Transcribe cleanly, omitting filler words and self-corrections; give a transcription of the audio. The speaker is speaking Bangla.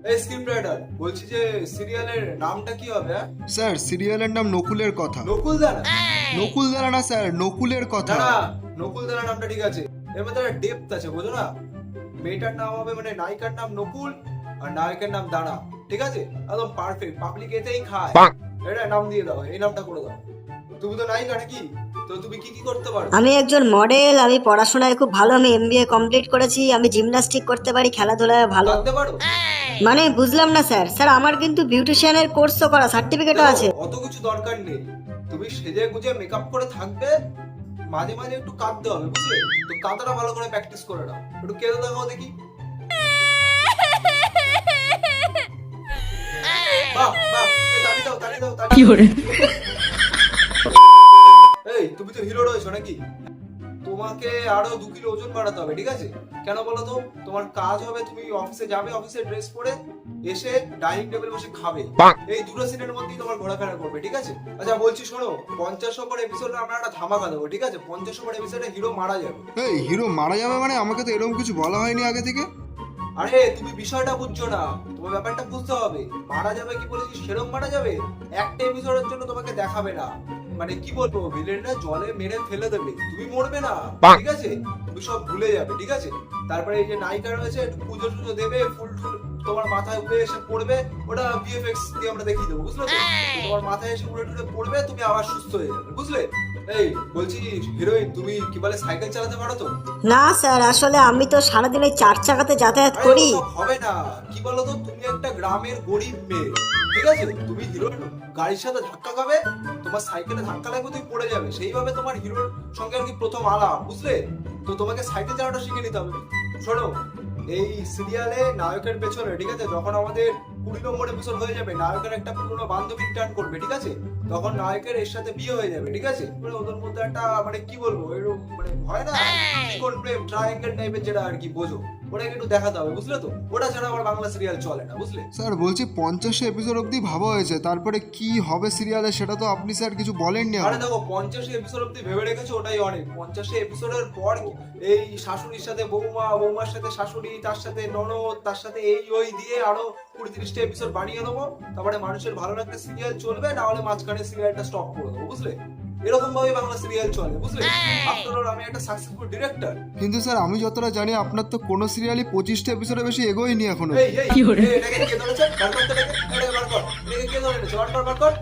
এই স্ক্রিপ্ট রাইটার, বলছি যে সিরিয়ালের নামটা কি হবে? স্যার সিরিয়ালের নাম নকুলের কথা। নকুল দানা? নকুল দানা না স্যার, নকুলের কথা। দাঁড়া, নকুল দানা নামটা ঠিক আছে, এর মধ্যে একটা ডেপথ আছে, বোঝো না? মেয়েটার নাম হবে মানে নায়িকার নাম নকুল আর নায়কের নাম দানা, ঠিক আছে? একদম পারফেক্ট, পাবলিক এতেই খায়। এটা নাম দিয়ে দাও, এই নামটা করে দাও। তুমি তো নায়িকা নাকি, তো তুমি কি কি করতে পারো? আমি একজন মডেল, আমি পড়াশোনায় খুব ভালো, আমি এমবিএ কমপ্লিট করেছি, আমি জিমন্যাস্টিক করতে পারি, খেলাধুলায় ভালো। জানতে পারো? মানে বুঝলাম না স্যার। স্যার আমার কিন্তু বিউটিশিয়ানের কোর্সও করা, সার্টিফিকেটও আছে। অত কিছু দরকার নেই, তুমি সেজে গুজে মেকআপ করে থাকবে, মাঝে মাঝে একটু কাঁদতে হবে, বুঝলে? তো কাঁদাটা ভালো করে প্র্যাকটিস করে নাও, একটু কেঁদে দেখাও দেখি। বাহ বাহ, এই তালি দাও তালি দাও তালি দাও। এই তুমি তো হিরো রয়েছো নাকি? তোমাকে আরো 2 কিলো ওজন বাড়াতে হবে, ঠিক আছে? কেন বলো তো? তোমার কাজ হবে, তুমি অফিসে যাবে, অফিসে ড্রেস পরে এসে ডাইনিং টেবিলে বসে খাবে, এই দুটো সিনের মধ্যেই তোমার ঘোরাফেরা করবে, ঠিক আছে? আচ্ছা বলছি শোনো, 50 নম্বর এপিসোডে আমরা একটা ধামাকা দেবো, ঠিক আছে? 50 নম্বর এপিসোডে হিরো মারা যাবে। এই হিরো মারা যাবে মানে? আমাকে তো এরকম কিছু বলা হয়নি আগে থেকে। আরে তুমি বিষয়টা বুঝছো না, তোমার ব্যাপারটা বুঝতে হবে। মারা যাবে কি বলেছি, সেরকম মারা যাবে, একটা এপিসোডের জন্য তোমাকে দেখাবে না, মানে কি বলবো, ভিলেনরা জলে মেরে ফেলে দেবে, তুমি মরবে না, ঠিক আছে? তুমি সব ভুলে যাবে, ঠিক আছে? তারপরে এই যে নায়িকা রয়েছে, একটু পুজো টুজো দেবে, ফুল টুল তোমার মাথায় উড়ে এসে পড়বে, ওটা ভিএফএক্স দিয়ে আমরা দেখিয়ে দেবো, বুঝলে তো? তোমার মাথায় এসে উড়ে টুড়ে পড়বে, তুমি আবার সুস্থ হয়ে যাবে, বুঝলে? এই বলছি হিরোইন, তুমি কি বলে সাইকেল চালাতে পারো তো? না স্যার, আসলে আমি তো সারাদিন ওই 4 চাকাতে যাতায়াত আরে করি। ওসব হবে না, কি বলতো, তুমি একটা গ্রামের গরিব মেয়ে, ঠিক আছে? তুমি হিরোর গাড়ির সাথে ধাক্কা খাবে, তোমার সাইকেলে ধাক্কা লাগবে, তুমি পড়ে যাবে, সেইভাবে তোমার হিরোর সঙ্গে আর কি প্রথম আলাপ, বুঝলে? তো তোমাকে সাইকেল চালানোটা শিখে নিতে হবে। শোনো, এই সিরিয়ালে নায়কের পেছনে, ঠিক আছে, যখন আমাদের 20 নম্বর এপিসোড হয়ে যাবে, নায়কের একটা পুরনো বান্ধবী টার্ন করবে, ঠিক আছে? তখন নায়কের এর সাথে বিয়ে হয়ে যাবে, ঠিক আছে? মানে ওদের মধ্যে একটা মানে কি বলবো, এরকম মানে হয় না ত্রিকোণ প্রেম, ট্রায়াঙ্গেল টাইপের, যেটা আর কি, বোঝো? ওটাকে একটু দেখাতে হবে, বুঝলে তো? ওটা ছাড়া আমার বাংলা সিরিয়াল চলে না, বুঝলে? স্যার বলছি 50 এপিসোড অবধি ভাবা হয়েছে, তারপরে কি হবে সিরিয়ালে সেটা তো আপনি স্যার কিছু বলেননি আরে আমাকে। দেখো, 50 এপিসোড অব্দি ভেবে রেখেছো, ওটাই অনেক। 50 এপিসোডের পর এই শাশুড়ির সাথে বৌমা, বৌমার সাথে শাশুড়ি, তার সাথে ননদ, তার সাথে এই ওই দিয়ে আরো 20-30টা এপিসোড বানিয়ে দেবো, তারপরে মানুষের ভালো লাগতে সিরিয়াল চলবে, না হলে মাঝখানে সিরিয়ালটা স্টপ করে দেবো, বুঝলে? এরকম ভাবে বাংলা সিরিয়াল চলে, বুঝলে? আফটার অল আমি একটা সাকসেসফুল ডিরেক্টর। কিন্তু স্যার আমি যতটা জানি আপনার তো কোনো সিরিয়ালই 25টা এপিসোডে বেশি এগোয়নি এখনো। এই এটাকে কে ধরেছে? বার করতে, এটাকে বার কর, এটাকে কে ধরেছে? বার কর বার কর।